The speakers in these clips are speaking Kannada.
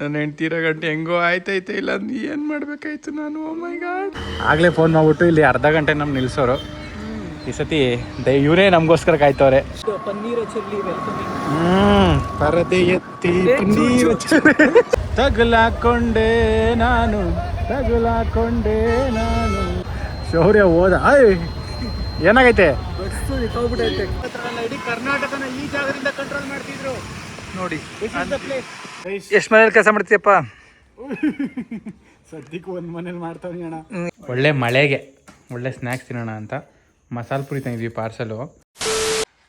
ನನ್ನ ಹೆಂಡ್ತಿರೋ ಗಂಟೆ ಹೆಂಗೋ ಆಯ್ತೈತೆ ಇಲ್ಲ ಅಂದ್ರೆ ಏನು ಮಾಡ್ಬೇಕಾಯ್ತು ನಾನು. ಓ ಮೈ ಗಾಡ್. ಆಗಲೇ ಫೋನ್ ಮಾಡ್ಬಿಟ್ಟು ಇಲ್ಲಿ ಅರ್ಧ ಗಂಟೆ ನಮ್ಮ ನಿಲ್ಸೋರು. ಈ ಸತಿ ಇವರೇ ನಮಗೋಸ್ಕರ ಕಾಯ್ತವ್ರೆ. ಪರದೆ ಎತ್ತಿ ಪನ್ನೀರು ತಗುಲಾಕೊಂಡೆ ನಾನು ಶೌರ್ಯ ಹೋದ. ಏನಾಗೈತೆ? ಇಡೀ ಕರ್ನಾಟಕನ ಈ ಜಾಗದಿಂದ ಕಂಟ್ರೋಲ್ ಮಾಡ್ತಿದ್ರು ನೋಡಿ. ಎಷ್ಟು ಮನೇಲಿ ಕೆಲಸ ಮಾಡ್ತೀಯಪ್ಪ? ಸದ್ಯಕ್ಕೆ ಒಂದು ಮನೇಲಿ ಮಾಡ್ತಾವೆ ಅಣ್ಣ. ಒಳ್ಳೆ ಮಳೆಗೆ ಒಳ್ಳೆ ಸ್ನ್ಯಾಕ್ಸ್ ತಿನ್ನೋಣ ಅಂತ ಮಸಾಲೆ ಪುರಿ ತಂದಿದ್ವಿ parcel.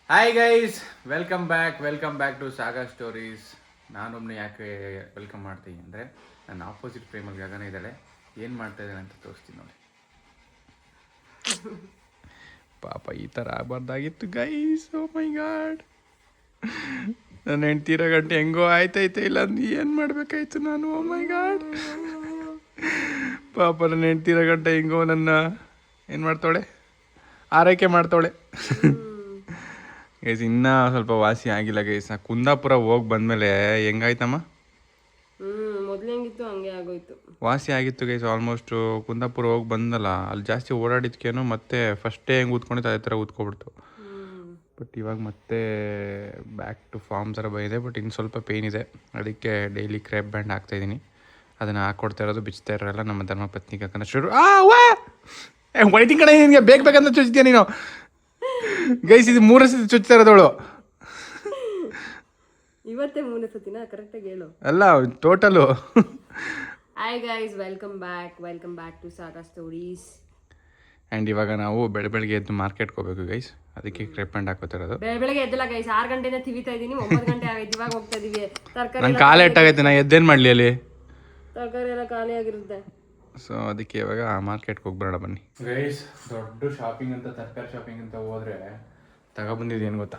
Hi guys, welcome back to ಸಾಗಾ Stories. ನಾನೊಬ್ಬನೇ ಯಾಕೆ ವೆಲ್ಕಮ್ ಮಾಡ್ತೀನಿ ಅಂದರೆ, ನನ್ನ ಆಪೋಸಿಟ್ ಫ್ರೇಮಲ್ಲಿ ಗಗನ ಇದ್ದಾಳೆ. ಏನು ಮಾಡ್ತಾ ಇದ್ದಾನೆ ಅಂತ ತೋರಿಸ್ತೀನಿ ನೋಡಿ. ಪಾಪ ಈ ಥರ ಆಗಬಾರ್ದಾಗಿತ್ತು ಗೈಸ್. ಓ ಮೈ ಗಾಡ್. ನನ್ನ ಹೆಂಡ್ತಿರೋ ಗಂಟೆ ಹೆಂಗೋ ಆಯ್ತೈತೆ ಇಲ್ಲ ಅಂದ್ರೆ ಏನು ಮಾಡ್ಬೇಕಾಯ್ತು ನಾನು. ಓ ಮೈ ಗಾಡ್. ಪಾಪ ನನ್ನ ಹೆಂಡ್ತಿರೋ ಗಂಟೆ ಹೆಂಗೋ ನನ್ನ ಏನು ಮಾಡ್ತಾಳೆ, ಆರೈಕೆ ಮಾಡ್ತಾಳೆ. ಗೈಸ್ ಇನ್ನೂ ಸ್ವಲ್ಪ ವಾಸಿ ಆಗಿಲ್ಲ ಗೈಸ್. ಕುಂದಾಪುರ ಹೋಗಿ ಬಂದಮೇಲೆ ಹೆಂಗಾಯ್ತಮ್ಮ? ಮೊದಲೇಂಗಿತ್ತು ಹಂಗೆ ಆಗೋಯ್ತು. ವಾಸಿ ಆಗಿತ್ತು ಗೈಸ್. ಆಲ್ಮೋಸ್ಟು ಕುಂದಾಪುರ ಹೋಗಿ ಬಂದಲ್ಲ, ಅಲ್ಲಿ ಜಾಸ್ತಿ ಓಡಾಡಿದ್ಕೇನು ಮತ್ತೆ ಫಸ್ಟೇ ಹೆಂಗೆ ಊದ್ಕೊಂಡಿತ್ತು ಅದೇ ಥರ ಊದ್ಕೊಬಿಡ್ತು. ಬಟ್ ಇವಾಗ ಮತ್ತೆ ಬ್ಯಾಕ್ ಟು ಫಾರ್ಮ್ ಥರ ಬಂದಿದೆ. ಬಟ್ ಇನ್ನು ಸ್ವಲ್ಪ ಪೇಯ್ನ್ ಇದೆ. ಅದಕ್ಕೆ ಡೈಲಿ ಕ್ರೇಪ್ ಬ್ಯಾಂಡ್ ಹಾಕ್ತಾಯಿದ್ದೀನಿ. ಅದನ್ನು ಹಾಕ್ಕೊಡ್ತಾ ಇರೋದು, ಬಿಚ್ತಾ ಇರೋಲ್ಲ ನಮ್ಮ ಧರ್ಮಪತ್ನಿಗೆ. ಯಾಕಂದ್ರೆ ಶುರು ವೈಟಿಂಗ್ ಕಡೆ ನಿನಗೆ ಬೇಕಂತ ಚುಚ್ತೀಯ ನೀನು ಗೈಸ್. ಇದು 3 ಸತಿ ಚುಚ್ತಾ ಇರೋದವಳು. ಇವತ್ತೇ 3 ಸತಿನಾ? ಕರೆಕ್ಟಾಗಿ ಹೇಳು. ಅಲ್ಲ, total. Hi guys, welcome back to ಸಾಗಾ stories. And ಇವಾಗ ನಾವು ಬೆಳಗ್ಗೆ ಎದ್ದು ಮಾರ್ಕೆಟ್ಗೆ ಹೋಗ್ಬೇಕು ಗೈಸ್. ಅದಕ್ಕೆ ಕ್ರೇಪ್ ಬ್ಯಾಂಡ್ ಹಾಕೋತಿರೋದು. ಬೆಳಗ್ಗೆ ಎದ್ದಲ್ಲ ಗೈಸ್, 6 ಗಂಟೆಯಿಂದ ತಿವಿತಾ ಇದ್ದೀನಿ. 9 ಗಂಟೆ ಆಗೈತೆ, ಇವಾಗ ಹೋಗ್ತಾ ಇದೀವಿ. ತರಕಾರಿ ನಂಗೆ ಕಾಲ ಎಟ್ಟಾಗೈತೆ, ನಾ ಎದ್ದೇನು ಮಾಡಲಿ ಅಲ್ಲಿ? ತರಕಾರಿ ಎಲ್ಲ ಖಾಲಿ ಆಗಿರುತ್ತೆ. ಸೊ ಅದಕ್ಕೆ ಇವಾಗ ಮಾರ್ಕೆಟ್ಗೆ ಹೋಗ್ಬರೋಣ ಬನ್ನಿ ಗೈಸ್. ದೊಡ್ಡ ಶಾಪಿಂಗ್ ಅಂತ, ತರಕಾರಿ ಶಾಪಿಂಗ್ ಅಂತ ಹೋದರೆ ತಗೊಬಂದಿದ್ದು ಏನು ಗೊತ್ತಾ?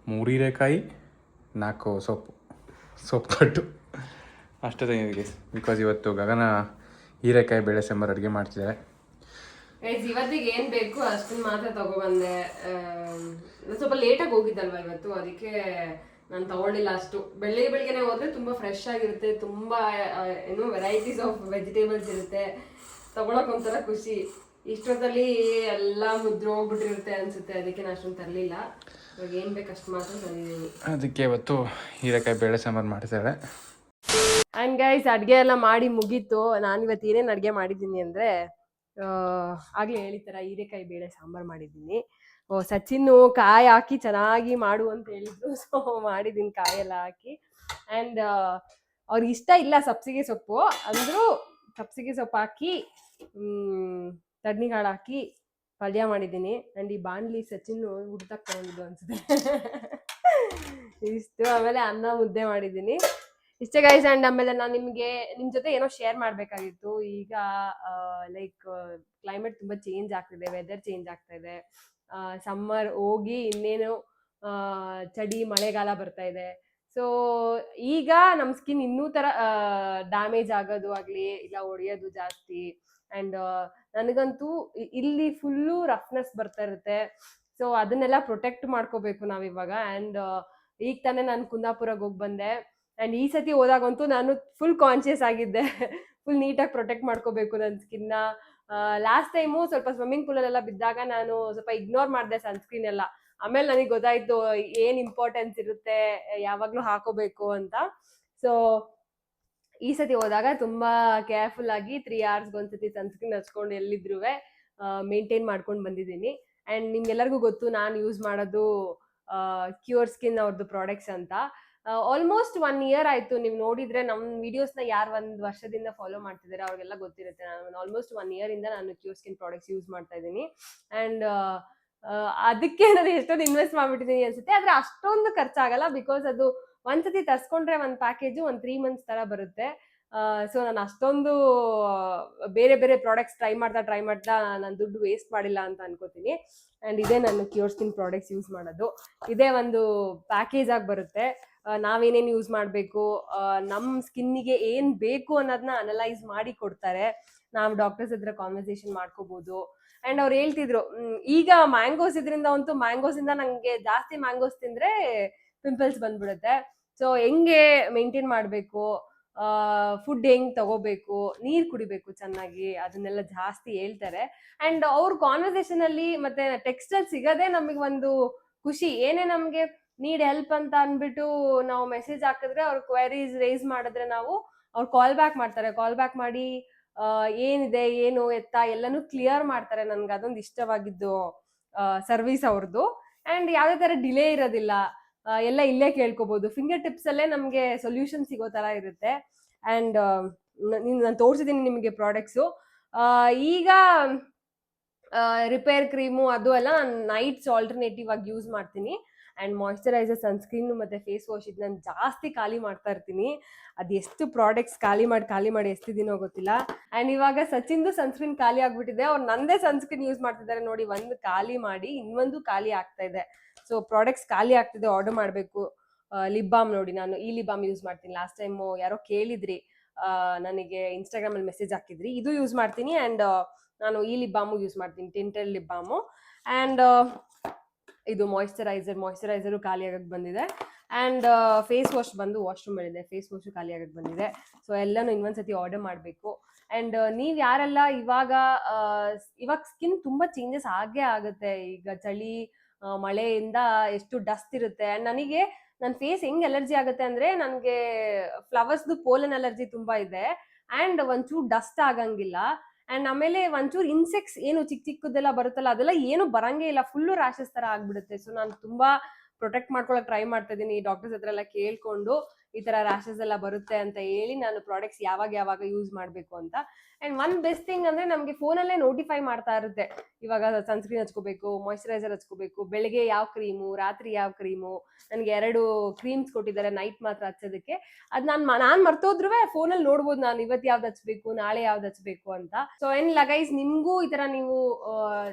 3 ಹೀರೆಕಾಯಿ, 4 ಸೊಪ್ಪು ಕಟ್ಟು ಅಷ್ಟೇ ತಂದಿದ್ದೀವಿ ಗೈಸ್. ಬಿಕಾಸ್ ಇವತ್ತು ಗಗನ ಹೀರೆಕಾಯಿ ಬೇಳೆ ಸಾಂಬಾರು ಅಡುಗೆ ಮಾಡ್ತಿದ್ದಾರೆ. ಗೈಸ್ ಇವತ್ತಿಗೆ ಏನು ಬೇಕು ಅಷ್ಟನ್ನು ಮಾತ್ರ ತಗೊಬಂದೆ. ಸ್ವಲ್ಪ ಲೇಟಾಗಿ ಹೋಗಿದ್ದಲ್ವ ಇವತ್ತು, ಅದಕ್ಕೆ ನಾನು ತಗೊಳ್ಳಿಲ್ಲ ಅಷ್ಟು. ಬೆಳಿಗ್ಗೆನೆ ಹೋದ್ರೆ ತುಂಬಾ ಫ್ರೆಶ್ ಆಗಿರುತ್ತೆ, ತುಂಬಾ ಏನು ವೆರೈಟೀಸ್ ಆಫ್ ವೆಜಿಟೇಬಲ್ಸ್ ಇರುತ್ತೆ, ತಗೊಳಕ್ ಒಂಥರ ಖುಷಿ. ಇಷ್ಟೊತ್ತಲ್ಲಿ ಎಲ್ಲ ಮುದ್ರೆ ಹೋಗ್ಬಿಟ್ಟಿರುತ್ತೆ ಅನ್ಸುತ್ತೆ, ಅದಕ್ಕೆ ನಾನು ಅಷ್ಟೊಂದು ತರಲಿಲ್ಲ. ಇವಾಗ ಏನು ಬೇಕು ಅಷ್ಟು ಮಾತ್ರ ತಂದಿದ್ದೀನಿ. ಅದಕ್ಕೆ ಇವತ್ತು ಹೀರೆಕಾಯಿ ಬೇಳೆ ಸಾಂಬಾರು ಮಾಡ್ತಿದ್ದಾರೆ. ಆ್ಯಂಡ್ ಗೈಸ್ ಅಡುಗೆ ಎಲ್ಲ ಮಾಡಿ ಮುಗೀತು. ನಾನು ಇವತ್ತು ಏನೇನು ಅಡುಗೆ ಮಾಡಿದ್ದೀನಿ ಅಂದರೆ, ಆಗಲೇ ಹೇಳಿತರ ಹೀರೆಕಾಯಿ ಬೇಳೆ ಸಾಂಬಾರು ಮಾಡಿದ್ದೀನಿ. ಸಚಿನ್ನು ಕಾಯಿ ಹಾಕಿ ಚೆನ್ನಾಗಿ ಮಾಡು ಅಂತ ಹೇಳಿದ್ರು. ಸೊ ಮಾಡಿದ್ದೀನಿ ಕಾಯೆಲ್ಲ ಹಾಕಿ. ಆ್ಯಂಡ್ ಅವ್ರಿಗೆ ಇಷ್ಟ ಇಲ್ಲ ಸಬ್ಸಿಗೆ ಸೊಪ್ಪು ಅಂದರೂ ಸಬ್ಸಿಗೆ ಸೊಪ್ಪು ಹಾಕಿ ತಡ್ನಿಕಾಳು ಹಾಕಿ ಪಲ್ಯ ಮಾಡಿದ್ದೀನಿ. ಆ್ಯಂಡ್ ಈ ಬಾಣಲಿ ಸಚಿನ್ನು ಹುಡ್ತಕ್ಕೆ ತಗೊಂಡಿದ್ದು ಅನ್ಸುತ್ತೆ. ಇಷ್ಟು. ಆಮೇಲೆ ಅನ್ನ ಮುದ್ದೆ ಮಾಡಿದ್ದೀನಿ. ಇಷ್ಟೇ ಗೈಸ್. ಆ್ಯಂಡ್ ಆಮೇಲೆ ನಾನು ನಿಮ್ಮ ಜೊತೆ ಏನೋ ಶೇರ್ ಮಾಡಬೇಕಾಗಿತ್ತು. ಈಗ ಲೈಕ್ ಕ್ಲೈಮೇಟ್ ತುಂಬ ಚೇಂಜ್ ಆಗ್ತಿದೆ, ವೆದರ್ ಚೇಂಜ್ ಆಗ್ತಾ ಇದೆ. ಸಮ್ಮರ್ ಹೋಗಿ ಇನ್ನೇನು ಚಳಿ ಮಳೆಗಾಲ ಬರ್ತಾ ಇದೆ. ಸೊ ಈಗ ನಮ್ಮ ಸ್ಕಿನ್ ಇನ್ನೂ ಥರ ಡ್ಯಾಮೇಜ್ ಆಗೋದು ಆಗಲಿ ಇಲ್ಲ ಒಡೆಯೋದು ಜಾಸ್ತಿ. ಆ್ಯಂಡ್ ನನಗಂತೂ ಇಲ್ಲಿ ಫುಲ್ಲು ರಫ್ನೆಸ್ ಬರ್ತಾ ಇರುತ್ತೆ. ಸೊ ಅದನ್ನೆಲ್ಲ ಪ್ರೊಟೆಕ್ಟ್ ಮಾಡ್ಕೋಬೇಕು ನಾವಿವಾಗ. ಆ್ಯಂಡ್ ಈಗ ತಾನೇ ನಾನು ಕುಂದಾಪುರಕ್ಕೆ ಹೋಗಿ ಬಂದೆ. ಆ್ಯಂಡ್ ಈ ಸತಿ ಹೋದಾಗಂತೂ ನಾನು ಫುಲ್ ಕಾನ್ಷಿಯಸ್ ಆಗಿದ್ದೆ. ಫುಲ್ ನೀಟಾಗಿ ಪ್ರೊಟೆಕ್ಟ್ ಮಾಡ್ಕೋಬೇಕು ನನ್ನ ಸ್ಕಿನ್ನ. ಲಾಸ್ಟ್ ಟೈಮು ಸ್ವಲ್ಪ ಸ್ವಿಮ್ಮಿಂಗ್ ಪೂಲಲ್ಲೆಲ್ಲ ಬಿದ್ದಾಗ ನಾನು ಸ್ವಲ್ಪ ಇಗ್ನೋರ್ ಮಾಡಿದೆ ಸನ್ಸ್ಕ್ರೀನ್ ಎಲ್ಲ. ಆಮೇಲೆ ನನಗೆ ಗೊತ್ತಾಯ್ತು ಏನು ಇಂಪಾರ್ಟೆನ್ಸ್ ಇರುತ್ತೆ, ಯಾವಾಗಲೂ ಹಾಕೋಬೇಕು ಅಂತ. ಸೊ ಈ ಸತಿ ಹೋದಾಗ ತುಂಬ ಕೇರ್ಫುಲ್ ಆಗಿ 3 hours ಒಂದ್ಸತಿ ಸನ್ಸ್ಕ್ರೀನ್ ಹಚ್ಕೊಂಡು ಎಲ್ಲಿದ್ರೂ ಮೇಂಟೈನ್ ಮಾಡ್ಕೊಂಡು ಬಂದಿದ್ದೀನಿ. ಆ್ಯಂಡ್ ನಿಮ್ಗೆಲ್ಲರಿಗೂ ಗೊತ್ತು ನಾನು ಯೂಸ್ ಮಾಡೋದು ಕ್ಯೂರ್ ಸ್ಕಿನ್ ಅವ್ರದ್ದು ಪ್ರಾಡಕ್ಟ್ಸ್ ಅಂತ. ಆಲ್ಮೋಸ್ಟ್ 1 year ಆಯಿತು. ನೀವು ನೋಡಿದರೆ ನಮ್ಮ ವೀಡಿಯೋಸ್ನ ಯಾರು 1 ವರ್ಷದಿಂದ ಫಾಲೋ ಮಾಡ್ತಿದ್ದಾರೆ ಅವ್ರಿಗೆಲ್ಲ ಗೊತ್ತಿರುತ್ತೆ. ನಾನು ಆಲ್ಮೋಸ್ಟ್ 1 year ಇಂದ ನಾನು ಕ್ಯೂರ್ ಸ್ಕಿನ್ ಪ್ರಾಡಕ್ಟ್ಸ್ ಯೂಸ್ ಮಾಡ್ತಾ ಇದ್ದೀನಿ. ಆ್ಯಂಡ್ ಅದಕ್ಕೆ ನಾನು ಎಷ್ಟೊಂದು ಇನ್ವೆಸ್ಟ್ ಮಾಡಿಬಿಟ್ಟಿದ್ದೀನಿ ಅನ್ಸುತ್ತೆ. ಆದರೆ ಅಷ್ಟೊಂದು ಖರ್ಚಾಗಲ್ಲ, ಬಿಕಾಸ್ ಅದು ಒಂದ್ಸತಿ ತರಿಸ್ಕೊಂಡ್ರೆ ಒಂದು ಪ್ಯಾಕೇಜು ಒಂದು 3 months ಥರ ಬರುತ್ತೆ. ಸೊ ನಾನು ಅಷ್ಟೊಂದು ಬೇರೆ ಬೇರೆ ಪ್ರಾಡಕ್ಟ್ಸ್ ಟ್ರೈ ಮಾಡ್ತಾ ನಾನು ದುಡ್ಡು ವೇಸ್ಟ್ ಮಾಡಿಲ್ಲ ಅಂತ ಅನ್ಕೋತೀನಿ. ಆ್ಯಂಡ್ ಇದೇ ನಾನು ಕ್ಯೂರ್ ಸ್ಕಿನ್ ಪ್ರಾಡಕ್ಟ್ಸ್ ಯೂಸ್ ಮಾಡೋದು. ಇದೇ ಒಂದು ಪ್ಯಾಕೇಜ್ ಆಗಿ ಬರುತ್ತೆ. ನಾವೇನೇನು ಯೂಸ್ ಮಾಡಬೇಕು, ನಮ್ಮ ಸ್ಕಿನ್ನಿಗೆ ಏನು ಬೇಕು ಅನ್ನೋದನ್ನ ಅನಲೈಸ್ ಮಾಡಿ ಕೊಡ್ತಾರೆ. ನಾವು ಡಾಕ್ಟರ್ಸ್ ಹತ್ರ ಕಾನ್ವರ್ಸೇಷನ್ ಮಾಡ್ಕೋಬೋದು. ಆ್ಯಂಡ್ ಅವ್ರು ಹೇಳ್ತಿದ್ರು, ಈಗ ಮ್ಯಾಂಗೋಸ್ ಇದರಿಂದ ಅಂತೂ ಮ್ಯಾಂಗೋಸಿಂದ ನನಗೆ ಜಾಸ್ತಿ ಮ್ಯಾಂಗೋಸ್ ತಿಂದರೆ ಪಿಂಪಲ್ಸ್ ಬಂದ್ಬಿಡುತ್ತೆ. ಸೊ ಹೆಂಗೆ ಮೇಂಟೈನ್ ಮಾಡಬೇಕು, ಫುಡ್ ಹೆಂಗ್ ತಗೋಬೇಕು, ನೀರ್ ಕುಡಿಬೇಕು ಚೆನ್ನಾಗಿ, ಅದನ್ನೆಲ್ಲ ಜಾಸ್ತಿ ಹೇಳ್ತಾರೆ. ಅಂಡ್ ಅವ್ರ ಕಾನ್ವರ್ಸೇಷನ್ ಅಲ್ಲಿ ಮತ್ತೆ ಟೆಕ್ಸ್ಟ್ ಅಲ್ಲಿ ಸಿಗದೆ ನಮಗೆ ಒಂದು ಖುಷಿ. ಏನೇ ನಮ್ಗೆ ನೀಡ್ ಹೆಲ್ಪ್ ಅಂತ ಅನ್ಬಿಟ್ಟು ನಾವು ಮೆಸೇಜ್ ಹಾಕಿದ್ರೆ ಅವ್ರ ಕ್ವೈರೀಸ್ ರೇಸ್ ಮಾಡಿದ್ರೆ ನಾವು ಅವ್ರು ಕಾಲ್ ಬ್ಯಾಕ್ ಮಾಡ್ತಾರೆ. ಕಾಲ್ ಬ್ಯಾಕ್ ಮಾಡಿ ಏನಿದೆ ಏನು ಎತ್ತ ಎಲ್ಲಾನು ಕ್ಲಿಯರ್ ಮಾಡ್ತಾರೆ. ನನ್ಗೆ ಅದೊಂದು ಇಷ್ಟವಾಗಿದ್ದು ಸರ್ವಿಸ್ ಅವ್ರದ್ದು. ಅಂಡ್ ಯಾವ್ದೇ ತರ ಡಿಲೇ ಇರೋದಿಲ್ಲ, ಎಲ್ಲ ಇಲ್ಲೇ ಕೇಳ್ಕೊಬಹುದು. ಫಿಂಗರ್ ಟಿಪ್ಸ್ ಅಲ್ಲೇ ನಮ್ಗೆ ಸೊಲ್ಯೂಷನ್ ಸಿಗೋ ತರ ಇರುತ್ತೆ. ಅಂಡ್ ನಾನು ತೋರಿಸಿದೀನಿ ನಿಮಗೆ ಪ್ರಾಡಕ್ಟ್ಸು. ಈಗ ರಿಪೇರ್ ಕ್ರೀಮು ಅದು ಎಲ್ಲ ನಾನು ನೈಟ್ಸ್ ಆಲ್ಟರ್ನೇಟಿವ್ ಆಗಿ ಯೂಸ್ ಮಾಡ್ತೀನಿ. ಅಂಡ್ ಮಾಯಿಶ್ಚರೈಸರ್, ಸನ್ಸ್ಕ್ರೀನ್ ಮತ್ತೆ ಫೇಸ್ ವಾಶ್ ಇದು ನಾನು ಜಾಸ್ತಿ ಖಾಲಿ ಮಾಡ್ತಾ ಇರ್ತೀನಿ. ಅದು ಎಷ್ಟು ಪ್ರಾಡಕ್ಟ್ಸ್ ಖಾಲಿ ಮಾಡಿ ಎಷ್ಟಿದಿನೋ ಗೊತ್ತಿಲ್ಲ. ಅಂಡ್ ಇವಾಗ ಸಚಿನ್ದು ಸನ್ಸ್ಕ್ರೀನ್ ಖಾಲಿ ಆಗ್ಬಿಟ್ಟಿದೆ. ಅವ್ರು ನಂದೇ ಸನ್ಸ್ಕ್ರೀನ್ ಯೂಸ್ ಮಾಡ್ತಿದ್ದಾರೆ ನೋಡಿ. ಒಂದು ಖಾಲಿ ಮಾಡಿ ಇನ್ನೊಂದು ಖಾಲಿ ಆಗ್ತಾ ಇದೆ. ಸೊ ಪ್ರಾಡಕ್ಟ್ಸ್ ಖಾಲಿ ಆಗ್ತಿದೆ, ಆರ್ಡರ್ ಮಾಡಬೇಕು. ಲಿಪ್ ಬಾಮ್ ನೋಡಿ, ನಾನು ಈ ಲಿಪ್ ಬಾಮ್ ಯೂಸ್ ಮಾಡ್ತೀನಿ. ಲಾಸ್ಟ್ ಟೈಮ್ ಯಾರೋ ಕೇಳಿದ್ರಿ, ನನಗೆ ಇನ್ಸ್ಟಾಗ್ರಾಮ್ ಅಲ್ಲಿ ಮೆಸೇಜ್ ಹಾಕಿದ್ರಿ. ಇದು ಯೂಸ್ ಮಾಡ್ತೀನಿ. ಅಂಡ್ ನಾನು ಈ ಲಿಪ್ ಬಾಮು ಯೂಸ್ ಮಾಡ್ತೀನಿ, ಟಿಂಟೆಡ್ ಲಿಪ್ ಬಾಮು. ಅಂಡ್ ಇದು ಮಾಯಿಶ್ಚರೈಸರು ಖಾಲಿ ಆಗಕ್ಕೆ ಬಂದಿದೆ. ಅಂಡ್ ಫೇಸ್ ವಾಶ್ ಬಂದು ವಾಶ್ರೂಮ್ ಇದೆ, ಫೇಸ್ ವಾಶು ಖಾಲಿ ಆಗಕ್ಕೆ ಬಂದಿದೆ. ಸೊ ಎಲ್ಲಾನು ಇನ್ನೊಂದ್ಸತಿ ಆರ್ಡರ್ ಮಾಡಬೇಕು. ಅಂಡ್ ನೀವ್ ಯಾರೆಲ್ಲ ಇವಾಗ ಸ್ಕಿನ್ ತುಂಬಾ ಚೇಂಜಸ್ ಆಗೇ ಆಗುತ್ತೆ. ಈಗ ಚಳಿ ಮಳೆಯಿಂದ ಎಷ್ಟು ಡಸ್ಟ್ ಇರುತ್ತೆ. ಅಂಡ್ ನನಗೆ ನನ್ನ ಫೇಸ್ ಹೆಂಗ್ ಅಲರ್ಜಿ ಆಗುತ್ತೆ ಅಂದ್ರೆ, ನನಗೆ ಫ್ಲವರ್ಸ್ದು ಪೋಲನ್ ಅಲರ್ಜಿ ತುಂಬಾ ಇದೆ. ಅಂಡ್ ಒಂಚೂರು ಡಸ್ಟ್ ಆಗಂಗಿಲ್ಲ. ಅಂಡ್ ಆಮೇಲೆ ಒಂಚೂರು ಇನ್ಸೆಕ್ಟ್ಸ್ ಏನು ಚಿಕ್ಕದೆಲ್ಲ ಬರುತ್ತಲ್ಲ, ಅದೆಲ್ಲ ಏನು ಬರಂಗೇ ಇಲ್ಲ, ಫುಲ್ಲು ರ್ಯಾಷಸ್ ತರ ಆಗ್ಬಿಡುತ್ತೆ. ಸೊ ನಾನು ತುಂಬಾ ಪ್ರೊಟೆಕ್ಟ್ ಮಾಡ್ಕೊಳಕ್ ಟ್ರೈ ಮಾಡ್ತಾ ಇದೀನಿ. ಡಾಕ್ಟರ್ಸ್ ಹತ್ರ ಎಲ್ಲ ಕೇಳ್ಕೊಂಡು ಈ ತರ ರ್ಯಾಷಸ್ ಎಲ್ಲ ಬರುತ್ತೆ ಅಂತ ಹೇಳಿ ನಾನು ಪ್ರಾಡಕ್ಟ್ಸ್ ಯಾವಾಗ ಯೂಸ್ ಮಾಡ್ಬೇಕು ಅಂತ. ಅಂಡ್ ಒನ್ ಬೆಸ್ಟ್ ಥಿಂಗ್ ಅಂದ್ರೆ ನಮ್ಗೆ ಫೋನಲ್ಲೇ ನೋಟಿಫೈ ಮಾಡ್ತಾ ಇರುತ್ತೆ, ಇವಾಗ ಸನ್ಸ್ಕ್ರೀನ್ ಹಚ್ಕೋಬೇಕು, ಮಾಯಿಶ್ಚರೈಸರ್ ಹಚ್ಕೋಬೇಕು, ಬೆಳಗ್ಗೆ ಯಾವ ಕ್ರೀಮು, ರಾತ್ರಿ ಯಾವ ಕ್ರೀಮು. ನನಗೆ 2 ಕ್ರೀಮ್ಸ್ ಕೊಟ್ಟಿದ್ದಾರೆ ನೈಟ್ ಮಾತ್ರ ಹಚ್ಚೋದಕ್ಕೆ. ಅದ್ ನಾನ್ ಮರ್ತೋದ್ರು ಫೋನಲ್ಲಿ ನೋಡ್ಬೋದು ನಾನು ಇವತ್ತು ಯಾವ್ದು ಹಚ್ಬೇಕು, ನಾಳೆ ಯಾವ್ದು ಹಚ್ಬೇಕು ಅಂತ. ಸೊ ಏನಿಲ್ಲ ಗೈಸ್, ನಿಮ್ಗೂ ಈ ತರ ನೀವು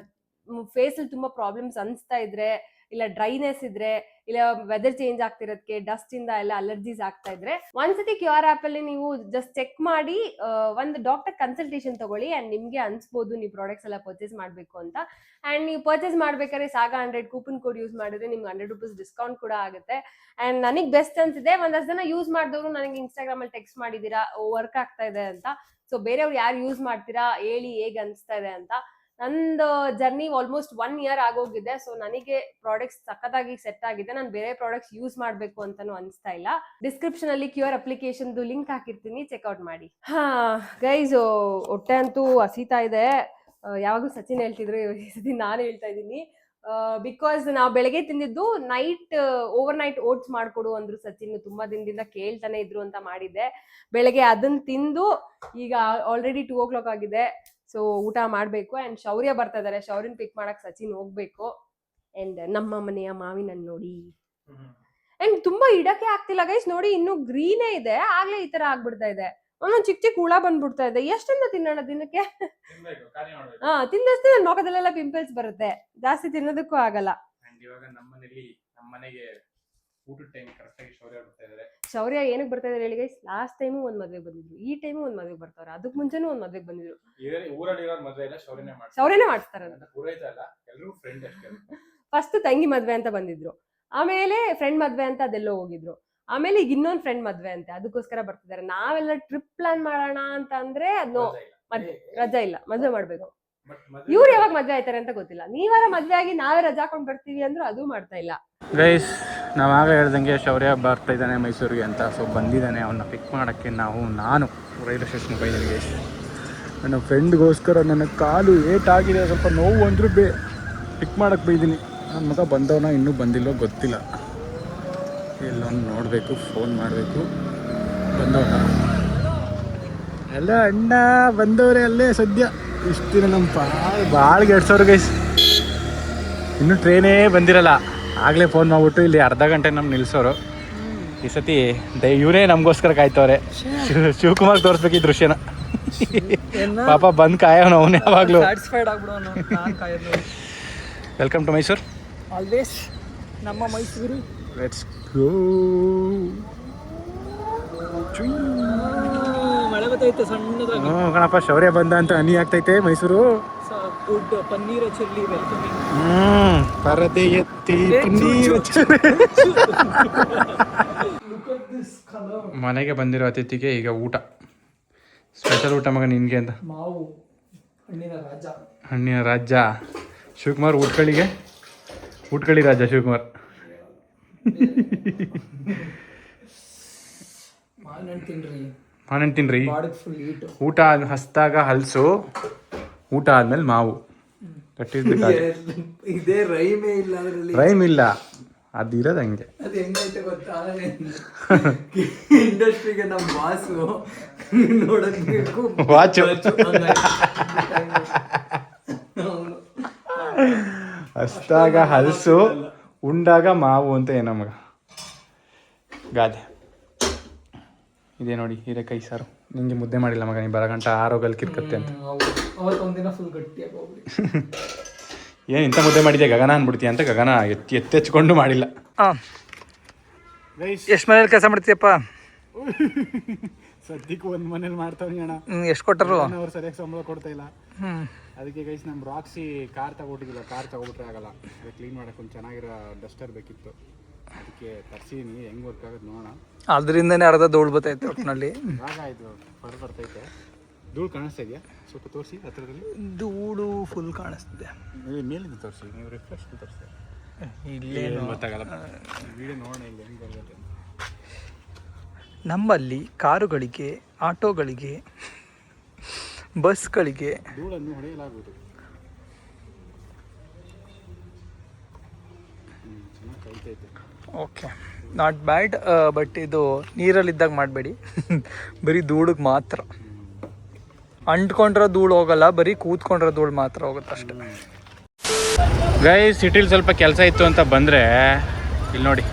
ಫೇಸ್ ಅಲ್ಲಿ ತುಂಬಾ ಪ್ರಾಬ್ಲಮ್ಸ್ ಅನ್ಸ್ತಾ ಇದ್ರೆ, ಇಲ್ಲ ಡ್ರೈನೆಸ್ ಇದ್ರೆ, ಇಲ್ಲ ವೆದರ್ ಚೇಂಜ್ ಆಗ್ತಿರೋದಕ್ಕೆ ಡಸ್ಟ್ ಇಂದ ಎಲ್ಲ ಅಲರ್ಜೀಸ್ ಆಗ್ತಾ ಇದ್ರೆ, ಒಂದ್ಸತಿ QR ಆಪ್ ಅಲ್ಲಿ ನೀವು ಜಸ್ಟ್ ಚೆಕ್ ಮಾಡಿ ಒಂದು ಡಾಕ್ಟರ್ ಕನ್ಸಲ್ಟೇಷನ್ ತಗೊಳ್ಳಿ. ಅಂಡ್ ನಿಮ್ಗೆ ಅನ್ಸ್ಬೋದು ನೀವು ಪ್ರಾಡಕ್ಟ್ಸ್ ಎಲ್ಲ ಪರ್ಚೇಸ್ ಮಾಡ್ಬೇಕು ಅಂತ. ಅಂಡ್ ನೀವು ಪರ್ಚೇಸ್ ಮಾಡ್ಬೇಕಾದ್ರೆ ಸಾಗ 100 ಕೂಪನ್ ಕೋಡ್ ಯೂಸ್ ಮಾಡಿದ್ರೆ ನಿಮ್ಗೆ 100 ರೂಪೀಸ್ ಡಿಸ್ಕೌಂಟ್ ಕೂಡ ಆಗುತ್ತೆ. ಅಂಡ್ ನನಗೆ ಬೆಸ್ಟ್ ಅನ್ಸಿದೆ. ಒಂದಷ್ಟು ಜನ ಯೂಸ್ ಮಾಡಿದವರು ನನಗೆ ಇನ್ಸ್ಟಾಗ್ರಾಮ್ ಅಲ್ಲಿ ಟೆಕ್ಸ್ಟ್ ಮಾಡಿದೀರಾ ವರ್ಕ್ ಆಗ್ತಾ ಇದೆ ಅಂತ. ಸೊ ಬೇರೆಯವ್ರು ಯಾರು ಯೂಸ್ ಮಾಡ್ತೀರಾ ಹೇಳಿ ಹೇಗೆ ಅನ್ಸ್ತಾ ಇದೆ ಅಂತ. ನಂದು ಜರ್ನಿ ಆಲ್ಮೋಸ್ಟ್ 1 year ಆಗೋಗಿದೆ. ಸೊ ನನಗೆ ಪ್ರಾಡಕ್ಟ್ಸ್ ಸಖತ್ತಾಗಿ ಸೆಟ್ ಆಗಿದೆ. ನಾನು ಬೇರೆ ಪ್ರಾಡಕ್ಟ್ಸ್ ಯೂಸ್ ಮಾಡ್ಬೇಕು ಅಂತಾನು ಅನಿಸ್ತಾ ಇಲ್ಲ. ಡಿಸ್ಕ್ರಿಪ್ಷನ್ ಅಲ್ಲಿ QR ಅಪ್ಲಿಕೇಶನ್ ಲಿಂಕ್ ಹಾಕಿರ್ತೀನಿ, ಚೆಕ್ಔಟ್ ಮಾಡಿ. ಗೈಸ್, ಹೊಟ್ಟೆ ಅಂತೂ ಹಸಿತಾ ಇದೆ. ಯಾವಾಗೂ ಸಚಿನ್ ಹೇಳ್ತಿದ್ರು, ಈ ಸತಿ ನಾನು ಹೇಳ್ತಾ ಇದ್ದೀನಿ. ಬಿಕಾಸ್ ನಾವು ಬೆಳಗ್ಗೆ ತಿಂದಿದ್ದು ಓವರ್ ನೈಟ್ ಓಟ್ಸ್ ಮಾಡ್ಕೊಡು ಅಂದ್ರು ಸಚಿನ್. ತುಂಬಾ ದಿನದಿಂದ ಕೇಳ್ತಾನೆ ಇದ್ರು ಅಂತ ಮಾಡಿದ್ದೆ. ಬೆಳಗ್ಗೆ ಅದನ್ನ ತಿಂದು ಈಗ ಆಲ್ರೆಡಿ 2 o'clock ಆಗಿದೆ. ಸೊ ಊಟ ಮಾಡ್ಬೇಕು. ಅಂಡ್ ಶೌರ್ಯ ಬರ್ತಾ ಇದಾರೆ, ಶೌರ್ಯನ್ ಪಿಕ್ ಮಾಡಕ್ ಸಚಿನ್ ಹೋಗ್ಬೇಕು. ಅಂಡ್ ನಮ್ಮ ಮನೆಯ ಮಾವಿನ ನೋಡಿ. ಅಂಡ್ ತುಂಬಾ ಇಡಕ್ಕೆ ಆಗ್ತಿಲ್ಲ ಗೈಸ್, ನೋಡಿ ಇನ್ನು ಗ್ರೀನೇ ಇದೆ, ಆಗ್ಲೇ ಈ ತರ ಆಗ್ಬಿಡ್ತಾ ಇದೆ. ಒಂದೊಂದ್ ಚಿಕ್ಕ ಹುಳ ಬಂದ್ಬಿಡ್ತಾ ಇದೆ. ಎಷ್ಟೆಲ್ಲ ತಿನ್ನೋಣ ದಿನಕ್ಕೆ? ತಿಂದಷ್ಟೇ ನನ್ನ ಮುಖದಲ್ಲೆಲ್ಲ ಪಿಂಪಲ್ಸ್ ಬರುತ್ತೆ, ಜಾಸ್ತಿ ತಿನ್ನೋದಕ್ಕೂ ಆಗಲ್ಲ. ಶೌರ್ಯ ಏನಕ್ಕೆ ಬರ್ತಾ ಇದಾರೆ ಹೇಳಿ ಗೈಸ್? ಲಾಸ್ಟ್ ಟೈಮು ಒಂದ್ ಮದ್ವೆಗೆ ಬಂದಿದ್ರು, ಈ ಟೈಮು ಒಂದ್ ಮದ್ವೆಗೆ ಬರ್ತಾವ್ರೆ, ಅದಕ್ ಮುಂಚೆನೂ ಒಂದ್ ಮದ್ವೆಗೆ ಬಂದಿದ್ರು. ಶೌರ್ಯನೇ ಮಾಡ್ತಾರ. ಫಸ್ಟ್ ತಂಗಿ ಮದ್ವೆ ಅಂತ ಬಂದಿದ್ರು, ಆಮೇಲೆ ಫ್ರೆಂಡ್ ಮದ್ವೆ ಅಂತ ಅದೆಲ್ಲೋ ಹೋಗಿದ್ರು, ಆಮೇಲೆ ಈಗ ಇನ್ನೊಂದ್ ಫ್ರೆಂಡ್ ಮದ್ವೆ ಅಂತೆ, ಅದಕ್ಕೋಸ್ಕರ ಬರ್ತಿದ್ದಾರೆ. ನಾವೆಲ್ಲ ಟ್ರಿಪ್ ಪ್ಲಾನ್ ಮಾಡೋಣ ಅಂತ ಅಂದ್ರೆ ಅದನ್ನು ರಜಾ ಇಲ್ಲ, ಮದ್ವೆ ಮಾಡ್ಬೇಕು. ಇವ್ರು ಯಾವಾಗ ಮದ್ವೆ ಆಯ್ತಾರೆ ಅಂತ ಗೊತ್ತಿಲ್ಲ. ನೀವಾರ ಮದ್ವೆ ಆಗಿ ನಾವೇ ರಜಾ ಹಾಕೊಂಡ್ ಬರ್ತೀವಿ ಅಂದ್ರು ಅದು ಮಾಡ್ತಾ ಇಲ್ಲ. ಗೈಸ್, ನಾವಾಗ ಹೇಳ್ದಂಗೆ ಶೌರ್ಯ ಬರ್ತಾ ಇದ್ದಾನೆ ಮೈಸೂರಿಗೆ ಅಂತ. ಸೊ ಬಂದಿದ್ದಾನೆ, ಅವನ್ನ ಪಿಕ್ ಮಾಡೋಕ್ಕೆ ನಾನು ರೈಲ್ವೆ ಸ್ಟೇಷನ್ಗೆ ಹೋಗಿದ್ದೀನಿ ಗೈಸ್. ನನ್ನ ಫ್ರೆಂಡ್ಗೋಸ್ಕರ ನನ್ನ ಕಾಲು ಏಟಾಗಿದೆ, ಸ್ವಲ್ಪ ನೋವು ಅಂದರೂ ಪಿಕ್ ಮಾಡೋಕ್ಕೆ ಬೈದ್ದೀನಿ. ನನ್ನ ಮಗ ಬಂದವನ ಇನ್ನೂ ಬಂದಿಲ್ಲೋ ಗೊತ್ತಿಲ್ಲ, ಎಲ್ಲೊಂದು ನೋಡಬೇಕು, ಫೋನ್ ಮಾಡಬೇಕು. ಬಂದವನ ಎಲ್ಲ ಅಣ್ಣ ಬಂದವರೇ ಅಲ್ಲೇ ಸದ್ಯ. ಇಷ್ಟು ದಿನ ನಮ್ಮ ಭಾಳ ಗೆಡ್ಸೋರು ಗೈಸ್, ಇನ್ನೂ ಟ್ರೈನೇ ಬಂದಿರಲ್ಲ. ಆಗಲೇ ಫೋನ್ ಮಾಡ್ಬಿಟ್ಟು ಇಲ್ಲಿ ಅರ್ಧ ಗಂಟೆ ನಮ್ಗೆ ನಿಲ್ಲಿಸೋರು. ಈ ಸತಿ ಇವರೇ ನಮಗೋಸ್ಕರ ಕಾಯ್ತವ್ರೆ. ಶಿವಕುಮಾರ್ ತೋರಿಸ್ಬೇಕು ಈ ದೃಶ್ಯನ. ಪಾಪ ಬಂದು ಕಾಯೋನು ಅವನು ಯಾವಾಗಲೂ. Welcome to Mysuru. ಆಲ್ವೇಸ್ ನಮ್ಮ ಮೈಸೂರು. Let's go. ಮಳೆ ಬರ್ತೈತೆ ಸಣ್ಣದಾಗಿ. ಕಣಪ್ಪ, ಶೌರ್ಯ ಬಂದ ಅಂತ ಹನಿ ಆಗ್ತೈತೆ Mysuru. Good paneer chilli welcoming. ಪರದೆ ಎತ್ತಿ paneer chilli. Look at this. ಮನೆಗೆ ಬಂದಿರೋ ಅತಿಥಿಗೆ ಈಗ ಊಟ, ಸ್ಪೆಷಲ್ ಊಟ ಮಗ ನಿನಗೆ ಅಂತ. ಮಾವು ಹಣ್ಣಿನ ರಾಜ. ಹಣ್ಣಿನ ರಾಜ ಶಿವಕುಮಾರ್, ಊಟ್ಕಳಿ ರಾಜ ಶಿವಕುಮಾರ್. ಮಾವಿನಣ್ಣು ತಿನ್ರಿ. ಊಟ ಹಸ್ದಾಗ ಹಲ್ಸು, ಊಟ ಆದ್ಮೇಲೆ ಮಾವು. ಇದೇ ರೈಮೇ ಇಲ್ಲ ಅದರಲ್ಲಿ. ರೈಮ್ ಇಲ್ಲ, ಅದಿರೋದು ಹಂಗೆ. ಅದು ಹೆಂಗೈತೆ ಗೊತ್ತಾ, ಇಂಡಸ್ಟ್ರಿಗೆ ನಮ್ಮ ಬಾಸು ನೋಡಬೇಕು ವಾಚು. ಹಸ್ದಾಗ ಹಲ್ಸು, ಉಂಡಾಗ ಮಾವು ಅಂತ ಏನೋ ಮಗ ಗಾದೆ. ಇದೇ ನೋಡಿ ಹೀರೆಕಾಯಿ ಸಾರು. ನಿಂಗೆ ಮುದ್ದೆ ಮಾಡಿಲ್ಲ ಮಗ, ನೀ ಬರಗಂಟ ಆರೋಗಲ್ ಕಿರ್ಕತ್ತೆ ಅಂತ. ಅವತ್ತೊಂದಿನ ಫುಲ್ ಗಟ್ಟಿಯಾಗಿ ಹೋಗ್ಬಿಡಿ. ಏನು ಇಂಥ ಮುದ್ದೆ ಮಾಡಿದ್ಯಾ ಗಗನ ಅನ್ಬಿಡ್ತೀಯ ಅಂತ ಗಗನ ಎತ್ತೆಚ್ಕೊಂಡು ಮಾಡಿಲ್ಲ. ಎಷ್ಟು ಮನೇಲಿ ಕೆಲಸ ಮಾಡ್ತೀಯಪ್ಪ? ಸದ್ಯಕ್ಕೆ ಒಂದು ಮನೇಲಿ ಮಾಡ್ತಾವ್ನಿ ಅಣ್ಣ. ಎಷ್ಟು ಕೊಟ್ಟರು? ಅವ್ರು ಸರಿಯಾಗಿ ಸಂಬಳ ಕೊಡ್ತಾ ಇಲ್ಲ. ಅದಕ್ಕೆ ಗೈಸ್ ನಮ್ಮ ರಾಕ್ಸಿ ಕಾರ್ ತಗೊಟ್ಟಿದ್ದಿಲ್ಲ. ಕಾರ್ ತಗೊಬಿಟ್ರೆ ಆಗಲ್ಲ, ಅದು ಕ್ಲೀನ್ ಮಾಡೋಕೆ ಒಂದು ಚೆನ್ನಾಗಿರೋ ಡಸ್ಟರ್ ಬೇಕಿತ್ತು. ಅದಕ್ಕೆ ತರ್ಸೀನಿ, ಹೆಂಗೆ ವರ್ಕ್ ಆಗೋದು ನೋಡೋಣ. ಅದರಿಂದನೇ ಅರ್ಧ ಧೂಳು ಬರ್ತೈತೆ ಒಟ್ಟಿನಲ್ಲಿ. ಆಗಾಯ್ತು, ಬರ್ತೈತೆ. ಧೂಳು ಕಾಣಿಸ್ತಾ ಇದೆಯಾ? ಸ್ವಲ್ಪ ತೋರಿಸಿ ಹತ್ರದಲ್ಲಿ. ಧೂಳು ಫುಲ್ ಕಾಣಿಸ್ತಿದೆ. ಮೇಲಿಂದ ತೋರಿಸಿ, ನೀವು ರಿಫ್ರೆಶ್ ತೋರಿಸಿ. ಇಲ್ಲೇ ಗೊತ್ತಾಗಲ್ಲ, ವಿಡಿಯೋ ನೋಡೋಣ ಇಲ್ಲಿ ಹೆಂಗೆ ಬರುತ್ತೆ. ನಮ್ಮಲ್ಲಿ ಕಾರುಗಳಿಗೆ, ಆಟೋಗಳಿಗೆ, ಬಸ್ಗಳಿಗೆ ಧೂಳನ್ನು ಹೊಡೆಯಲಾಗುವುದು. ಚೆನ್ನಾಗಿ ಕೈತೈತೆ. Okay, not bad. ಬಟ್ ಇದು ನೀರಲ್ಲಿದ್ದಾಗ ಮಾಡಬೇಡಿ. ಬರೀ ಧೂಳಿಗೆ ಮಾತ್ರ. ಅಂಟ್ಕೊಂಡ್ರೆ ಧೂಳು ಹೋಗಲ್ಲ, ಬರೀ ಕೂತ್ಕೊಂಡ್ರೆ ಧೂಳು ಮಾತ್ರ ಹೋಗುತ್ತೆ ಅಷ್ಟೇ. ಗೈಸ್ ಸಿಟಿಲಿ ಸ್ವಲ್ಪ ಕೆಲಸ ಇತ್ತು ಅಂತ ಬಂದರೆ ಇಲ್ಲಿ ನೋಡಿ,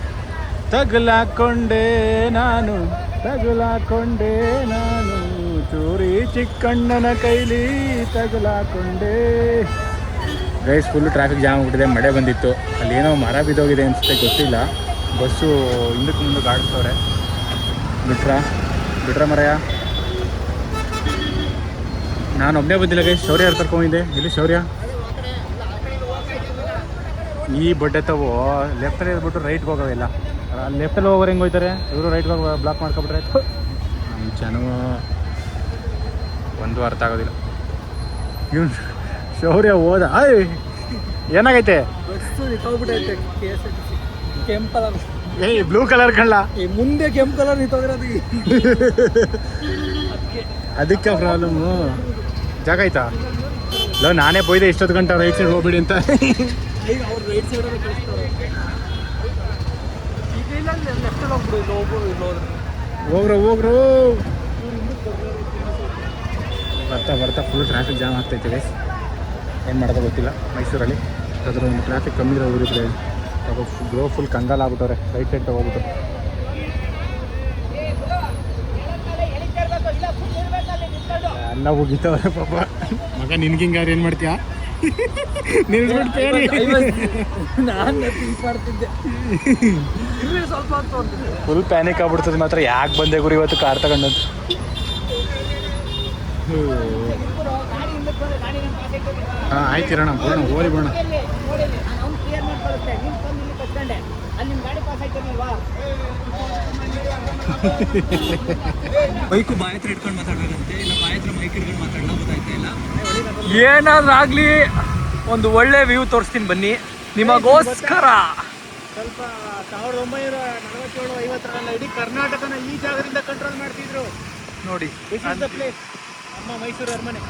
ತಗಲಾಕೊಂಡೆ ನಾನು ಚೂರಿ ಚಿಕ್ಕಣ್ಣನ ಕೈಲಿ ತಗಲಾಕೊಂಡೆ. ಗೈಸ್ ಫುಲ್ಲು ಟ್ರಾಫಿಕ್ ಜಾಮ್ ಆಗ್ಬಿಟ್ಟಿದೆ, ಮಳೆ ಬಂದಿತ್ತು. ಅಲ್ಲಿ ಏನೋ ಮರ ಬಿದ್ದೋಗಿದೆ ಅನಿಸುತ್ತೆ, ಗೊತ್ತಿಲ್ಲ. ಬಸ್ಸು ಹಿಂದಕ್ಕೆ ಮುಂದಕ್ಕೆ ಆಡಿಸ್ತವ್ರೆ. ಬಿಟ್ರ ಮರಯ. ನಾನು ಒಬ್ಬನೇ ಬಂದಿಲ್ಲ ಗೈಸ್, ಶೌರ್ಯ ಯಾರು ಕರ್ಕೊಂಡಿದ್ದೆ. ಇಲ್ಲಿ ಶೌರ್ಯ ಈ ಬಡ್ಡೆ ತಗೋ ಲೆಫ್ಟಲ್ಲಿ ಇದ್ಬಿಟ್ಟು ರೈಟ್ಗೆ ಹೋಗೋವಿಲ್ಲ. ಲೆಫ್ಟಲ್ಲಿ ಹೋಗೋರು ಹೆಂಗೆ ಹೋಗ್ತಾರೆ ಇವರು, ರೈಟ್ಗೆ ಹೋಗಿ ಬ್ಲಾಕ್ ಮಾಡ್ಕೊಬಿಟ್ರೆ ನಮ್ಮ ಜನ ಒಂದು ಅರ್ಥ ಆಗೋದಿಲ್ಲ. ಇವ್ನು ಶೌರ್ಯ ಹೋದ. ಏನಾಗೈತೆ? ಕೆಂಪು ಕಲರ್, ಏಯ್ ಬ್ಲೂ ಕಲರ್ ಕಳ್ಳ. ಮುಂದೆ ಕೆಂಪು ಕಲರ್ ನಿಂತೋಗಿರೋದು. ಅದಕ್ಕೆ ಪ್ರಾಬ್ಲಮ್ಮು. ಜಾಗ ಆಯ್ತಾ? ಇಲ್ಲ ನಾನೇ ಬೈದೆ ಇಷ್ಟೊತ್ತು ಗಂಟೆ ರೈಟ್ ಸೈಡ್ ಹೋಗ್ಬಿಡಿ ಅಂತ. ಅವ್ರು ರೈಟ್ ಸೈಡಲ್ಲಿ ಕಳಿಸ್ತಾರೆ. ಈಗ ಇಲ್ಲ ಲೆಫ್ಟಲ್ಲಿ ಹೋಗ್ರು ಬರ್ತಾ ಫುಲ್ ಟ್ರಾಫಿಕ್ ಜಾಮ್ ಆಗ್ತೈತೆ ಗೈಸ್. ಏನು ಮಾಡೋದು ಗೊತ್ತಿಲ್ಲ. ಮೈಸೂರಲ್ಲಿ ಅದ್ರ ಒಂದು ಟ್ರಾಫಿಕ್ ಕಮ್ಮಿ ಇರೋ ಊರಿದ್ರೆ ಗ್ರೋ ಫುಲ್ ಕಂಗಾಲ ಆಗ್ಬಿಟ್ಟವ್ರೆ. ರೈಟ್ ಸೈಡ್ ತಗೋಬಿಟ್ಟು ಎಲ್ಲ ಹೋಗಿತ್ತವ್ರೆ ಪಾಪ. ಮಗ ನಿನ್ಗೆ ಹಿಂಗಾರು ಏನು ಮಾಡ್ತೀಯಾ? ಫುಲ್ ಪ್ಯಾನಿಕ್ ಆಗ್ಬಿಡ್ತದೆ ಮಾತ್ರ. ಯಾಕೆ ಬಂದೆ ಗುರು ಇವತ್ತು ಕಾರ್ ತಗೊಂಡಂತ. ಹಾಂ ಆಯ್ತು ಇರೋಣ, ಬೋಣ ಓರಿ ಬೋಣ. ಬೈಕು ಬಾಯಿ ಹತ್ರ ಇಟ್ಕೊಂಡು ಮಾತಾಡೋದಂತೆ, ಇಲ್ಲ ಬಾಯಿ ಹತ್ರ ಮೈಕ್ ಇಟ್ಕೊಂಡು ಮಾತಾಡೋಣ ಗೊತ್ತಾಯ್ತಾ ಇಲ್ಲ. ಏನಾದ್ರೂ ಆಗಲಿ ಒಂದು ಒಳ್ಳೆ ವ್ಯೂ ತೋರಿಸ್ತೀನಿ ಬನ್ನಿ ನಿಮಗೋಸ್ಕರ. ಸ್ವಲ್ಪ 1947-50 ಇಡೀ ಕರ್ನಾಟಕನ ಈ ಜಾಗದಿಂದ ಕಂಟ್ರೋಲ್ ಮಾಡ್ತಿದ್ರು ನೋಡಿ. ನಮ್ಮ ಮೈಸೂರು ಅರಮನೆ.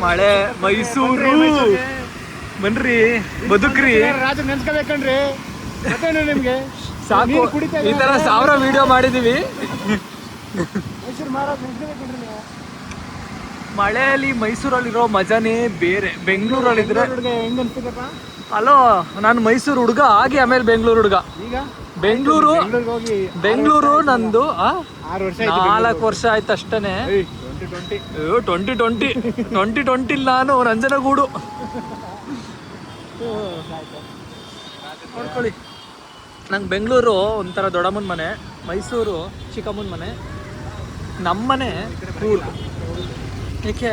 ಮಳೆ ಮೈಸೂರು ಬನ್ರಿ, ಬದುಕ್ರಿ. ರಾಜ ನೆನ್ಸ್ಕೋಬೇಕನ್ರಿ ನಿಮ್ಗೆ. ಸಾಕು, ಈ ತರ 1000 ವಿಡಿಯೋ ಮಾಡಿದೀವಿ. ಮೈಸೂರು ಮಹಾರಾಜ ನೆನ್ಸ್ಕೋಬೇಕನ್ರಿ ನೀವು. ಮಳೆಯಲ್ಲಿ ಮೈಸೂರಲ್ಲಿರೋ ಮಜಾನೇ ಬೇರೆ. ಬೆಂಗಳೂರಲ್ಲಿದ್ರೆ ಹೆಂಗ್ ಅನ್ಸುತ್ತಪ್ಪ? ಅಲೋ, ನಾನು ಮೈಸೂರು ಹುಡುಗ ಆಗಿ ಆಮೇಲೆ ಬೆಂಗಳೂರು ಹುಡುಗ. ಈಗ ಬೆಂಗಳೂರು ನಂದು 4 ವರ್ಷ ಆಯ್ತು ಅಷ್ಟೇನೆ. 2020 ನಾನು ನಂಜನಗೂಡು ನೋಡ್ಕೊಳ್ಳಿ. ನಂಗೆ ಬೆಂಗಳೂರು ಒಂಥರ ದೊಡ್ಡಮ್ಮನ ಮನೆ, ಮೈಸೂರು ಚಿಕ್ಕಮ್ಮನ ಮನೆ, ನಮ್ಮನೆ ಕೂರ್ಗ್. ಏಕೆ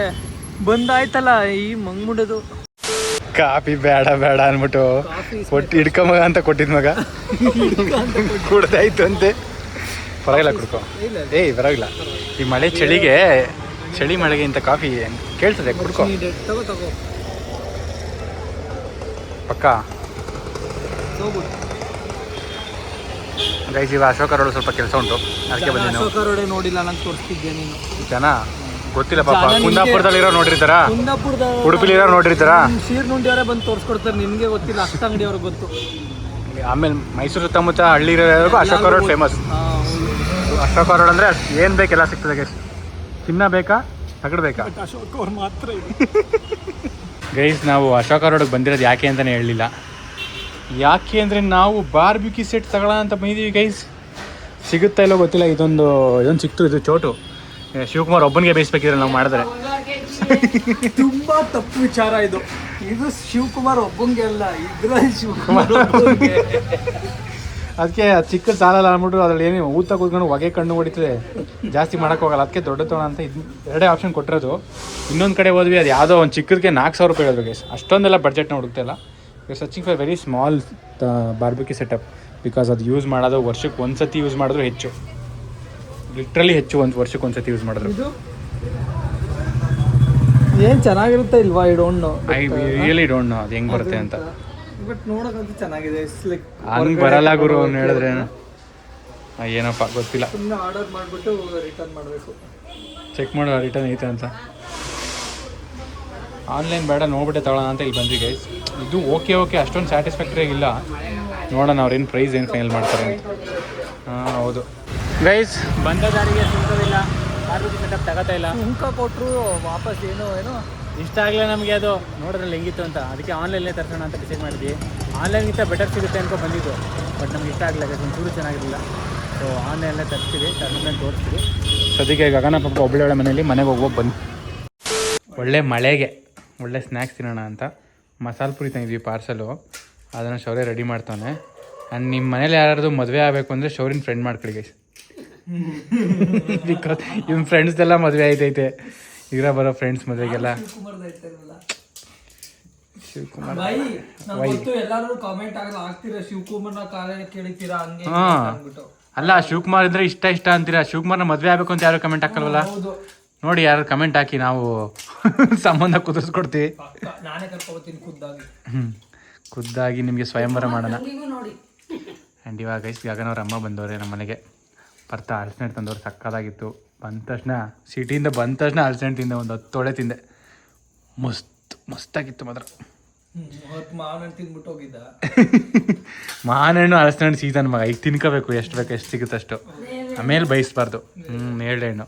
ಬಂದಾಯ್ತಲ್ಲ ಈ ಮಂಗ್ಮುಂಡದು. ಕಾಫಿ ಬೇಡ ಬೇಡ ಅಂದ್ಬಿಟ್ಟು ಕೊಟ್ಟು ಹಿಡ್ಕೊಂಬಗ ಅಂತ ಕೊಟ್ಟಿದ್ ಮಗ ಕುಡ್ದಾಯ್ತು ಅಂತೆ. ಪರವಾಗಿಲ್ಲ ಕುಡ್ಕೊ. ಏಯ್ ಪರವಾಗಿಲ್ಲ, ಈ ಮಳೆ ಚಳಿಗೆ ಚಳಿ ಮಳೆಗೆ ಇಂಥ ಕಾಫಿ ಕೇಳ್ತದೆ, ಕುಡ್ಕೊ ಪಕ್ಕ. ಗೈಸ್ ಇವಾಗ ಅಶೋಕ ರೋಡ್ ಸ್ವಲ್ಪ ಕೆಲಸ ಉಂಟು, ಅದಕ್ಕೆ ಬಂದಿದ್ದೀನಿ. ಅಶೋಕ ರೋಡೇ ನೋಡಿಲ್ಲ, ನಂಗೆ ತೋರಿಸ್ತಿದ್ದೆ ನೀನು. ಜನ ಗೊತ್ತಿಲ್ಲ ಪಾಪ, ಕುಂದಾಪುರದಲ್ಲಿರೋ ನೋಡಿರ್ತಾರ, ಕುಂದಾಪುರದ ಉಡುಪಿಲಿರೋ ನೋಡಿರ್ತಾರ, ಶೀರ್ನುಂಡಿಯವರೇ ಬಂದು ತೋರಿಸ್ಕೊಡ್ತಾರೆ. ನಿನಗೆ ಗೊತ್ತಿಲ್ಲ, ಅಷ್ಟ ಅಂಗಡಿಯವ್ರಿಗೆ ಗೊತ್ತು. ಆಮೇಲೆ ಮೈಸೂರು ಸುತ್ತಮುತ್ತ ಹಳ್ಳಿ ಇರೋವರೆಗೂ Ashoka road famous. Ashoka road ಅಂದರೆ ಏನು ಬೇಕೆಲ್ಲ ಸಿಗ್ತದೆ ಗೈಸ್. ಚಿನ್ನ ಬೇಕಾ, ತಗಡು ಬೇಕಾ, ಅಶೋಕ್ ಅವ್ರು ಮಾತ್ರ. ಗೈಸ್ ನಾವು ಅಶೋಕ ರೋಡಿಗೆ ಬಂದಿರೋದು ಯಾಕೆ ಅಂತಲೇ ಹೇಳಲಿಲ್ಲ. ಯಾಕೆ ಅಂದರೆ ನಾವು ಬಾರ್ಬಿಕ್ಯೂ ಸೆಟ್ ತಗೊಳ್ಳೋಣ ಅಂತ ಬಂದಿದ್ದೀವಿ ಗೈಸ್. ಸಿಗುತ್ತಾ ಇಲ್ಲೋ ಗೊತ್ತಿಲ್ಲ. ಇದೊಂದು ಸಿಕ್ತು, ಇದು ಚೋಟು. ಶಿವಕುಮಾರ್ ಒಬ್ಬನಿಗೆ ಬೇಯಿಸ್ಬೇಕಿದ್ರೆ ನಾವು ಮಾಡಿದ್ರೆ ತುಂಬಾ ತಪ್ಪು ವಿಚಾರ ಇದು. ಇದು ಶಿವಕುಮಾರ್ ಒಬ್ಬಂಗೆ ಅಲ್ಲ, ಇದ್ರಲ್ಲಿ ಶಿವಕುಮಾರ್ ಅದಕ್ಕೆ ಚಿಕ್ಕ ಸಾಲಲ್ಲ ಅಂದ್ಬಿಟ್ಟು ಅದ್ರಲ್ಲಿ ಏನು ಊತ ಕೂತ್ಕೊಂಡು ಹೊಗೆ ಕಣ್ಣು ಹೊಡಿತದೆ, ಜಾಸ್ತಿ ಮಾಡೋಕ್ಕೋಗಲ್ಲ. ಅದಕ್ಕೆ ದೊಡ್ಡ ತೊಗೊಳ ಅಂತ ಇದು ಎರಡೇ ಆಪ್ಷನ್ ಕೊಟ್ಟಿರೋದು. ಇನ್ನೊಂದು ಕಡೆ ಹೋದ್ವಿ, ಅದು ಯಾವುದೋ ಒಂದು ಚಿಕ್ಕದಕ್ಕೆ 4,000 ರೂಪಾಯಿ ಹೇಳಿದ್ರು ಗೈಸ್. ಅಷ್ಟೊಂದೆಲ್ಲ ಬಡ್ಜೆಟ್ನ ಹುಡುಕ್ತಾ ಇಲ್ಲ. You searching for very small barbecue setup, because ಅದು ಯೂಸ್ ಮಾಡೋದು ವರ್ಷಕ್ಕೆ ಒಂದು ಸತಿ ಯೂಸ್ ಮಾಡಿದ್ರು ಹೆಚ್ಚು, ಲಿಟ್ರಲಿ ಹೆಚ್ಚು. ಒಂದು ವರ್ಷಕ್ಕೆ ಒಂದು ಸತಿ ಯೂಸ್ ಮಾಡಿದ್ರು. ಏನು ಚೆನ್ನಾಗಿರುತ್ತೆ ಇಲ್ವಾ? I don't know, I really don't know ಅದು ಹೆಂಗೆ ಬರುತ್ತೆ ಅಂತ. ಬಟ್ ನೋಡೋಕ್ಕಂತೂ ಚೆನ್ನಾಗಿದೆ. ಹಂಗೆ ಬರಲ್ಲ ಗುರು ಅವ್ನು ಹೇಳಿದ್ರೆ ಏನಪ್ಪ ಗೊತ್ತಿಲ್ಲ. ಸುಮ್ಮನೆ ಆರ್ಡರ್ ಮಾಡಿಬಿಟ್ಟು ರಿಟರ್ನ್ ಮಾಡಬೇಕು. ಚೆಕ್ ಮಾಡೋ ರಿಟರ್ನ್ ಐತೆ ಅಂತ. ಆನ್ಲೈನ್ ಬೇಡ, ನೋಡ್ಬಿಟ್ಟೆ ತಗೊಳ್ಳೋಣ ಅಂತ ಇಲ್ಲಿ ಬಂದ್ವಿ ಗೈಸ್. ಇದು ಓಕೆ ಅಷ್ಟೊಂದು ಸ್ಯಾಟಿಸ್ಫ್ಯಾಕ್ಟರಿ ಆಗಿಲ್ಲ. ನೋಡೋಣ ಅವ್ರೇನು ಪ್ರೈಸ್ ಏನು ಫೈನಲ್ ಮಾಡ್ತಾರೆ ಅಂತ. ಹಾಂ ಹೌದು ಗೈಸ್, ಬಂದ ದಾರಿಗೆ ಸಿಗ್ತದಿಲ್ಲ, ಬಾರ್ಬಿಕ್ಯೂ ಸೆಟಪ್ ತಗೋತಾ ಇಲ್ಲ. ಸುಂಕ ಕೊಟ್ಟರು ವಾಪಸ್ ಏನೋ ಇಷ್ಟ ಆಗಲಿಲ್ಲ ನಮಗೆ ಅದು ನೋಡಿದ್ರಲ್ಲಿ ಹೆಂಗಿತ್ತು ಅಂತ. ಅದಕ್ಕೆ ಆನ್ಲೈನ್ಲೇ ತರ್ಸೋಣ ಅಂತ ಡಿಸೈಡ್ ಮಾಡಿದ್ವಿ. ಆನ್ಲೈನ್ಗಿಂತ ಬೆಟರ್ ಸಿಗುತ್ತೆ ಅನ್ಕೊ ಬಂದಿದ್ದು, ಬಟ್ ನಮ್ಗೆ ಇಷ್ಟ ಆಗಲಿಲ್ಲ, ಒಂಚೂರು ಚೆನ್ನಾಗಿರಲಿಲ್ಲ. ಸೊ ಆನ್ಲೈನಲ್ಲೇ ತರಿಸ್ತೀವಿ, ತಗೊಂಡ್ಮೇಲೆ ತೋರಿಸ್ತೀವಿ. ಸದ್ಯಕ್ಕೆ ಗಗನ ಪಾಪ ಒಳ್ಳೆ ಮನೇಲಿ ಮನೆಗೆ ಹೋಗ್ಬೋದು ಬನ್ನಿ. ಒಳ್ಳೆ ಮಳೆಗೆ ಒಳ್ಳೆ ಸ್ನ್ಯಾಕ್ಸ್ ತಿನ್ನೋಣ ಅಂತ ಮಸಾಲೆ ಪುರಿ ತಂದಿದ್ವಿ ಪಾರ್ಸಲು. ಅದನ್ನು ಶೌರ್ಯ ರೆಡಿ ಮಾಡ್ತಾನೆ. ಆ್ಯಂಡ್ ನಿಮ್ಮ ಮನೇಲಿ ಯಾರಾದ್ರು ಮದುವೆ ಆಗಬೇಕು ಅಂದರೆ ಶೌರ್ಯನ ಫ್ರೆಂಡ್ ಮಾಡ್ಕೊಳ್ಳಿ ಗೈಸ್. ಬಿಕಾಸ್ ಇವ್ನ ಫ್ರೆಂಡ್ಸ್ದೆಲ್ಲ ಮದುವೆ ಆಯ್ತೈತೆ, ಈಗ ಬರೋ ಫ್ರೆಂಡ್ಸ್ ಮದುವೆಗೆಲ್ಲ. ಶಿವಕುಮಾರ್ ಎಲ್ಲರೂ ಕಾಮೆಂಟ್ ಆಗ್ತೀರಾ, ಶಿವಕುಮಾರ್ನ ಕಾರ್ಯ ಕೇಳಿತೀರಾ ಹಂಗೆ. ಅಲ್ಲ, ಶಿವಕುಮಾರ್ ಇದ್ರೆ ಇಷ್ಟ ಅಂತೀರಾ. ಶಿವಕುಮಾರ್ನ ಮದುವೆ ಆಗಬೇಕು ಅಂತ ಯಾರು ಕಮೆಂಟ್ ಹಾಕಲ್ವಲ್ಲ. ನೋಡಿ, ಯಾರು ಕಮೆಂಟ್ ಹಾಕಿ, ನಾವು ಸಂಬಂಧ ಕುದಿಸ್ಕೊಡ್ತೀವಿ. ನಾನೇ ಕರ್ಕೊಳ್ತೀನಿ ಖುದ್ದಾಗಿ. ಖುದ್ದಾಗಿ ನಿಮಗೆ ಸ್ವಯಂವರ ಮಾಡೋಣ. ಆ್ಯಂಡ್ ಇವಾಗ ಗೈಸ್ ಗಗನವ್ರ ಅಮ್ಮ ಬಂದವ್ರೆ ನಮ್ಮ ಮನೆಗೆ. ಬರ್ತಾ ಹಲಸಿನಣ್ಣು ತಂದವ್ರು, ಸಕ್ಕದಾಗಿತ್ತು. ಬಂದ ತಕ್ಷಣ ಸಿಟಿಯಿಂದ ಬಂದ ತಕ್ಷಣ ಹಲಸಿನಣ್ಣು ತಿಂದೆ, ಒಂದು 10 ತೊಳೆ ತಿಂದೆ. ಮಸ್ತಾಗಿತ್ತು ಮಾತ್ರ. ಮಾವಿನಣ್ಣು ತಿಂದ್ಬಿಟ್ಟು ಹೋಗಿದ್ದ. ಮಾವಿನಣ್ಣು ಹಲಸಿನಣ್ಣು ಸೀಸನ್ ಮಗ, ಈಗ ತಿನ್ಕೋಬೇಕು, ಎಷ್ಟು ಬೇಕು ಎಷ್ಟು ಸಿಗುತ್ತೆ ಅಷ್ಟು. ಆಮೇಲೆ ಬಯಸ್ಬಾರ್ದು. ನೇರಳೆ ಹಣ್ಣು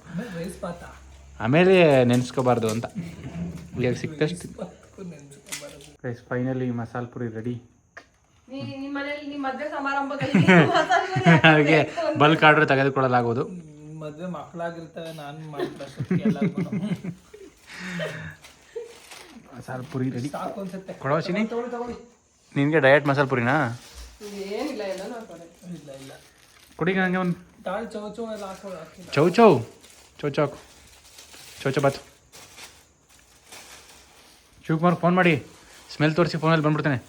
ಆಮೇಲೆ ನೆನೆಸ್ಕೋಬಾರ್ದು ಅಂತ. ಈಗ ಸಿಕ್ತಷ್ಟು. ಫೈನಲಿ ಮಸಾಲೆ ಪುರಿ ರೆಡಿ. ಹಾಗೆ ಬಲ್ಕ್ ಆರ್ಡರ್ ತೆಗೆದುಕೊಳ್ಳಲಾಗುವುದು. ಮದುವೆ ಮಕ್ಕಳಾಗಿರ್ತವೆ, ನಾನು ಮಸಾಲೆ ಪುರಿ ರೆಡಿ. ಕೊಡೋಶಿನಿ, ನಿನಗೆ ಡಯಟ್ ಮಸಾಲೆ ಪುರಿನಾ? ಕುಡಿಗ ಹಂಗೆ ಒಂದು ಚೌಚೌ ಶಿವಕುಮಾರ್ ಫೋನ್ ಮಾಡಿ ಸ್ಮೆಲ್ ತೋರಿಸಿ, ಫೋನಲ್ಲಿ ಬಂದ್ಬಿಡ್ತಾನೆ.